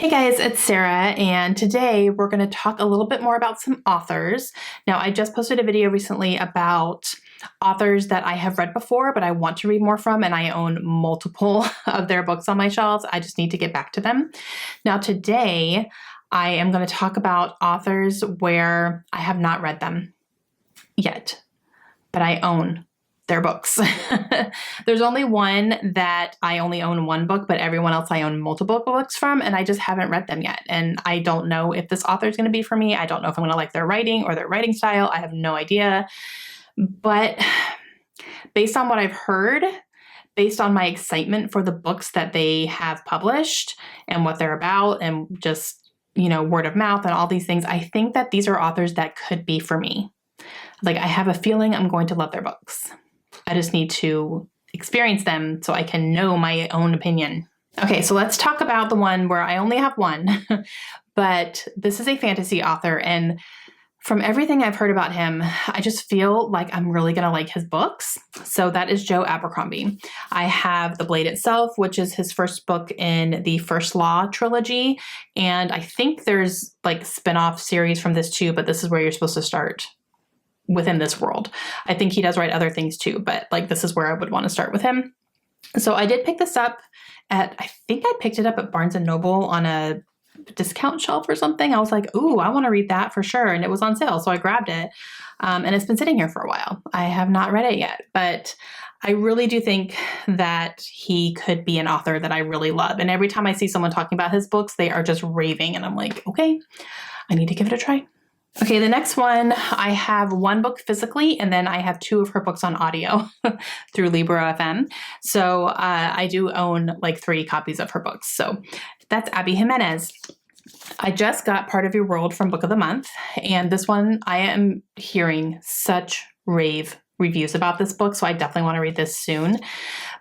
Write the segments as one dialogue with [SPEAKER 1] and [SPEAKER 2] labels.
[SPEAKER 1] Hey guys, it's Sarah, and today we're going to talk a little bit more about some authors. Now, I just posted a video recently about authors that I have read before, but I want to read more from, and I own multiple of their books on my shelves. I just need to get back to them. Now, today I am going to talk about authors where I have not read them yet, but I own their books. There's only one that I only own one book, but everyone else I own multiple books from, and I just haven't read them yet. And I don't know if this author is going to be for me. I don't know if I'm going to like their writing or their writing style. I have no idea. But based on what I've heard, based on my excitement for the books that they have published and what they're about and just, word of mouth and all these things, I think that these are authors that could be for me. Like, I have a feeling I'm going to love their books. I just need to experience them so I can know my own opinion. Okay, so let's talk about the one where I only have one, but this is a fantasy author, and from everything I've heard about him, I just feel like I'm really going to like his books. So that is Joe Abercrombie. I have The Blade Itself, which is his first book in the First Law trilogy, and I think there's like spin-off series from this too, but this is where you're supposed to start within this world. I think he does write other things too, but like this is where I would want to start with him. So I did pick this up I think I picked it up at Barnes & Noble on a discount shelf or something. I was like, ooh, I want to read that for sure. And it was on sale. So I grabbed it. And it's been sitting here for a while. I have not read it yet, but I really do think that he could be an author that I really love. And every time I see someone talking about his books, they are just raving. And I'm like, okay, I need to give it a try. Okay, the next one, I have one book physically, and then I have two of her books on audio through Libro FM. So I do own like 3 copies of her books. So that's Abi Javier. I just got Part of Your World from Book of the Month, and this one I am hearing such rave reviews about this book, so I definitely want to read this soon.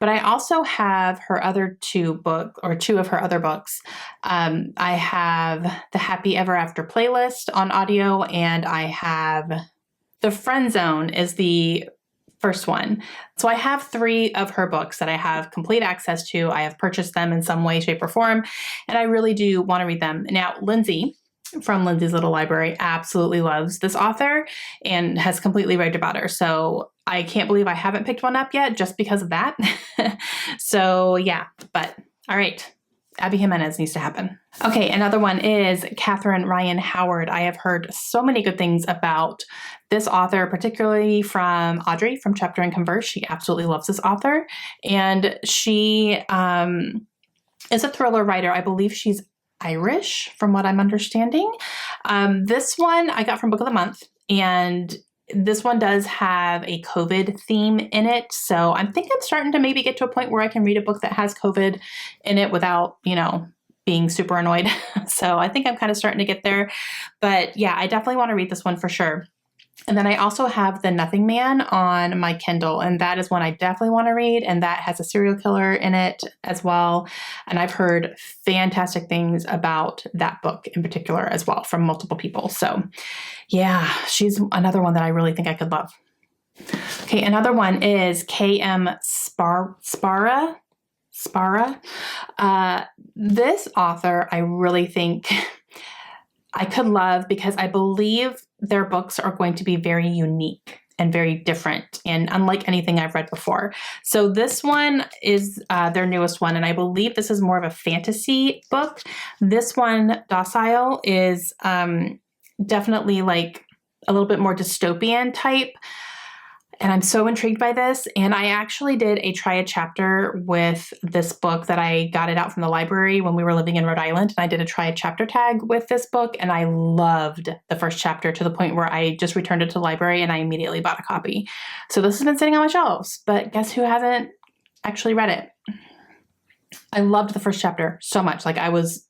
[SPEAKER 1] But I also have her other 2 of her other books. I have the Happy Ever After playlist on audio, and I have The Friend Zone is the first one. So I have 3 of her books that I have complete access to. I have purchased them in some way, shape, or form, and I really do want to read them. Now, Lindsay from Lindsay's Little Library absolutely loves this author and has completely raved about her. So I can't believe I haven't picked one up yet just because of that. So yeah, but all right. Abi Javier needs to happen. Okay, another one is Katherine Ryan Howard. I have heard so many good things about this author, particularly from Audrey from Chapter and Converse. She absolutely loves this author. And she is a thriller writer. I believe she's Irish, from what I'm understanding. This one I got from Book of the Month, and this one does have a COVID theme in it. So I'm starting to maybe get to a point where I can read a book that has COVID in it without, being super annoyed. So I think I'm kind of starting to get there. But yeah, I definitely want to read this one for sure. And then I also have The Nothing Man on my Kindle, and that is one I definitely want to read, and that has a serial killer in it as well. And I've heard fantastic things about that book in particular as well from multiple people. So yeah, she's another one that I really think I could love. Okay, another one is K.M. SZPARA. This author I really think I could love because I believe their books are going to be very unique and very different and unlike anything I've read before. So this one is their newest one, and I believe this is more of a fantasy book. This one, Docile, is definitely like a little bit more dystopian type. And I'm so intrigued by this. And I actually did try a chapter with this book that I got it out from the library when we were living in Rhode Island. And I did a try a chapter tag with this book. And I loved the first chapter to the point where I just returned it to the library and I immediately bought a copy. So this has been sitting on my shelves, but guess who hasn't actually read it? I loved the first chapter so much. Like I was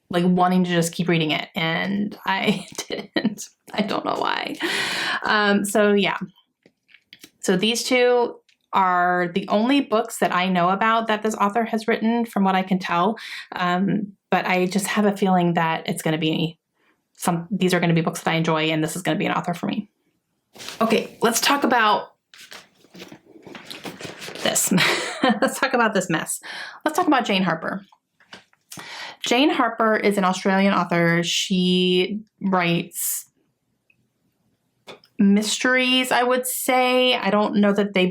[SPEAKER 1] like wanting to just keep reading it, and I didn't. I don't know why. So yeah. So these 2 are the only books that I know about that this author has written from what I can tell. But I just have a feeling that it's going to be these are going to be books that I enjoy, and this is going to be an author for me. Okay, let's talk about this. Let's talk about this mess. Let's talk about Jane Harper. Jane Harper is an Australian author. She writes mysteries, I would say. I don't know that they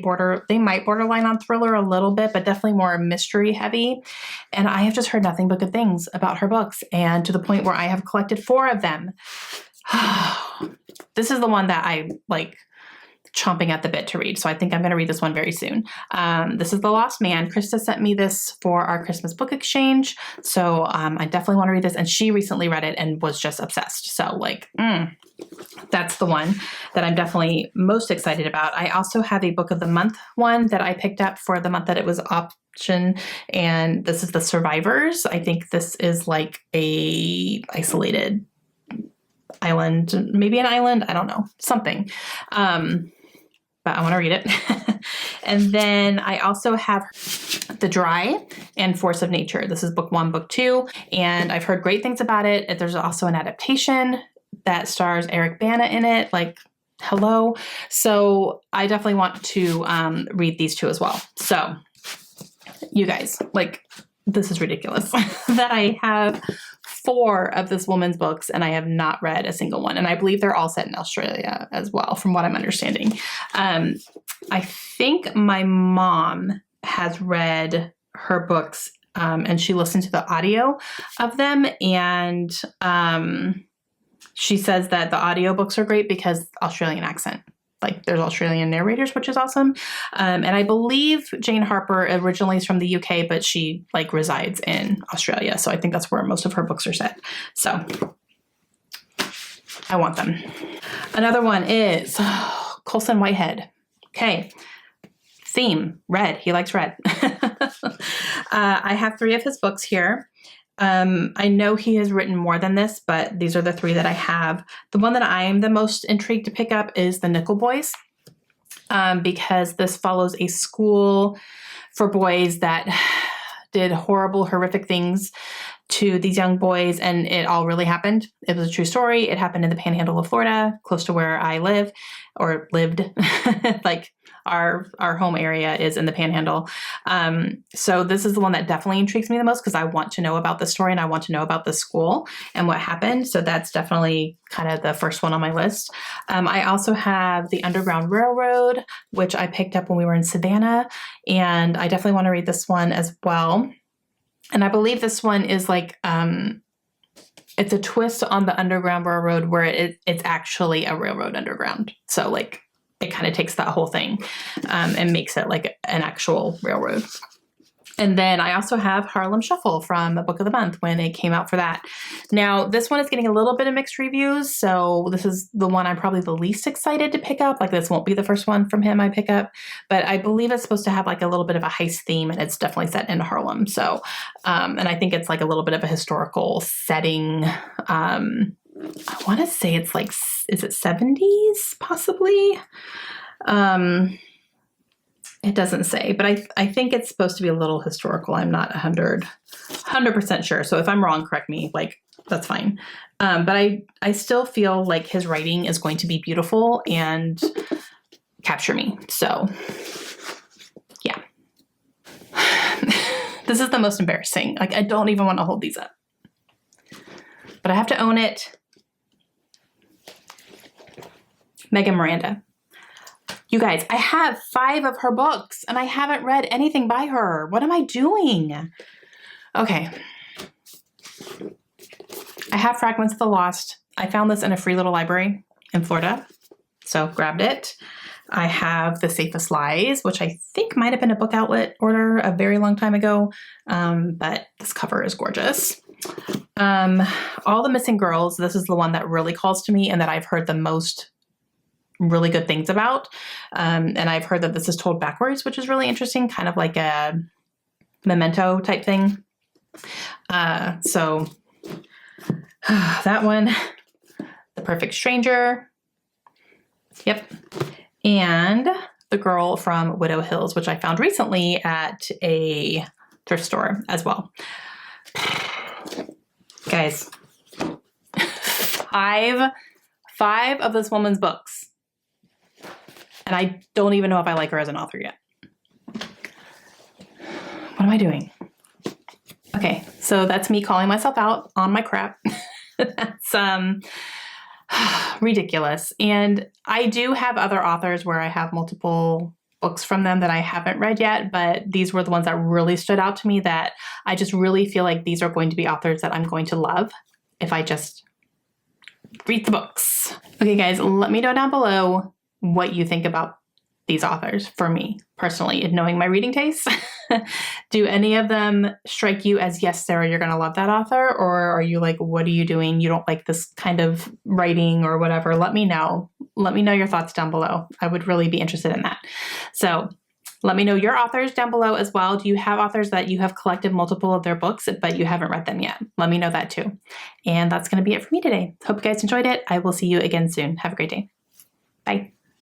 [SPEAKER 1] might borderline on thriller a little bit, but definitely more mystery heavy. And I have just heard nothing but good things about her books, and to the point where I have collected 4 of them. This is the one that I like chomping at the bit to read. So I think I'm going to read this one very soon. This is The Lost Man. Krista sent me this for our Christmas book exchange. So I definitely want to read this. And she recently read it and was just obsessed. So like, that's the one that I'm definitely most excited about. I also have a book of the month one that I picked up for the month that it was option. And this is The Survivors. I think this is like a isolated island, maybe an island. I don't know, something. But I want to read it. And then I also have The Dry and Force of Nature. This is book 1, book 2, and I've heard great things about it. There's also an adaptation that stars Eric Bana in it. Like, hello. So I definitely want to read these 2 as well. So you guys, like, this is ridiculous that I have 4 of this woman's books and I have not read a single one. And I believe they're all set in Australia as well, from what I'm understanding. I think my mom has read her books and she listened to the audio of them. And she says that the audiobooks are great because Australian accent. Like there's Australian narrators, which is awesome. And I believe Jane Harper originally is from the UK, but she like resides in Australia. So I think that's where most of her books are set. So I want them. Another one is Colson Whitehead. Okay. Theme, red. He likes red. I have 3 of his books here. I know he has written more than this, but these are the 3 that I have. The one that I am the most intrigued to pick up is The Nickel Boys, because this follows a school for boys that did horrible, horrific things to these young boys, and it all really happened. It was a true story. It happened in the Panhandle of Florida, close to where I live, or lived. Like our home area is in the Panhandle. So this is the one that definitely intrigues me the most because I want to know about the story and I want to know about the school and what happened. So that's definitely kind of the first one on my list. I also have The Underground Railroad, which I picked up when we were in Savannah, and I definitely want to read this one as well. And I believe this one is like, it's a twist on the Underground Railroad where it's actually a railroad underground. So like it kind of takes that whole thing and makes it like an actual railroad. And then I also have Harlem Shuffle from the Book of the Month when it came out for that. Now, this one is getting a little bit of mixed reviews, so this is the one I'm probably the least excited to pick up. Like, this won't be the first one from him I pick up, but I believe it's supposed to have like a little bit of a heist theme, and it's definitely set in Harlem. So, and I think it's like a little bit of a historical setting. I want to say it's like, is it 70s possibly? It doesn't say, but I think it's supposed to be a little historical. I'm not 100% sure. So if I'm wrong, correct me, like that's fine. But I still feel like his writing is going to be beautiful and capture me. So yeah, this is the most embarrassing. Like, I don't even want to hold these up, but I have to own it. Miranda. You guys, I have 5 of her books and I haven't read anything by her. What am I doing? Okay. I have Fragments of the Lost. I found this in a free little library in Florida, so grabbed it. I have The Safest Lies, which I think might have been a book outlet order a very long time ago, but this cover is gorgeous. All the Missing Girls. This is the one that really calls to me and that I've heard the most really good things about. And I've heard that this is told backwards, which is really interesting, kind of like a Memento type thing. So that one, The Perfect Stranger. Yep. And The Girl from Widow Hills, which I found recently at a thrift store as well. Guys, 5 of this woman's books. And I don't even know if I like her as an author yet. What am I doing? Okay, So that's me calling myself out on my crap. That's ridiculous. And I do have other authors where I have multiple books from them that I haven't read yet, but these were the ones that really stood out to me, that I just really feel like these are going to be authors that I'm going to love if I just read the books. Okay, guys, let me know down below what you think about these authors. For me personally, and knowing my reading tastes, do any of them strike you as, yes, Sarah, you're going to love that author? Or are you like, what are you doing? You don't like this kind of writing or whatever? Let me know. Let me know your thoughts down below. I would really be interested in that. So let me know your authors down below as well. Do you have authors that you have collected multiple of their books, but you haven't read them yet? Let me know that too. And that's going to be it for me today. Hope you guys enjoyed it. I will see you again soon. Have a great day. Bye.